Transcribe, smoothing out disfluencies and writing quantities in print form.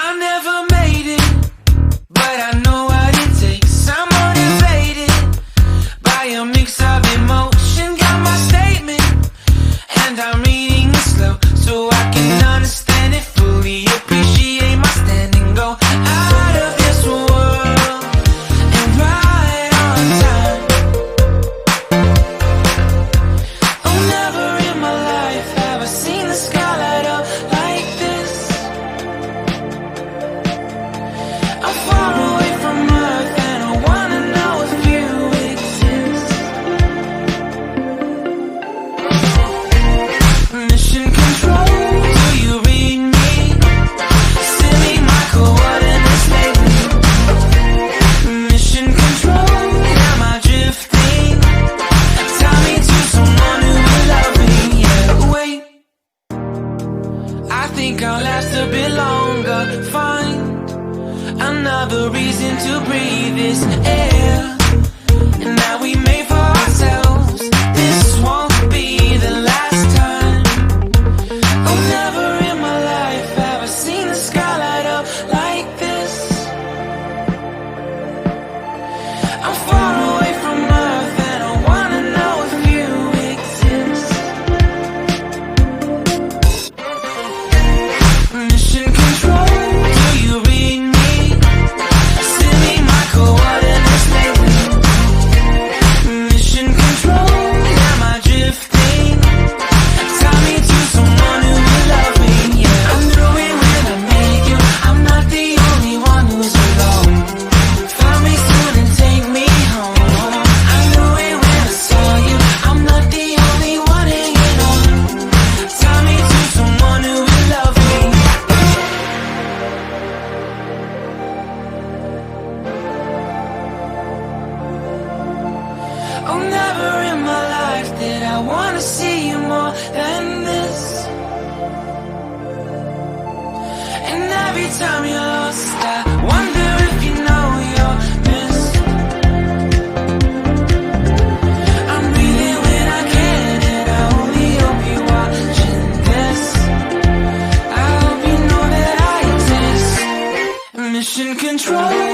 I never made it, but I know what it takes. I'm motivated by a mix of emotion. Got my statement, and I'm reading it slow so I can understand it fully. Appreciate my stand and go out of this world and right on time. Oh, never in my life have I seen the sky light up like this. I'm far away from Earth and I wanna know if you exist. Mission control, do you read me? Send me my coordinates lately. Mission control, am I drifting? Tie me to someone who will love me. Yeah, wait, I think I'll last a bit longer. Find another reason to breathe this air, and that we made for ourselves. This won't be the last time. Oh, never in my life have I seen the sky light up like this. I'm far away from Earth and I wanna know if you exist. Mission control, do you read me? Send me my coordinates lately. Mission control, am I drifting? Tie me to someone who will love me. Yeah, I knew it when I met you. I'm not the only one who's alone. Find me soon and take me home. I knew it when I saw you. I'm not the only one hanging on. Tie me to someone who will love me. Oh, never in my life did I wanna see you more than this. And every time you're lost, I wonder if you know you're missed. I'm breathing when I can, and I only hope you're watching this. I hope you know that I exist. Mission control.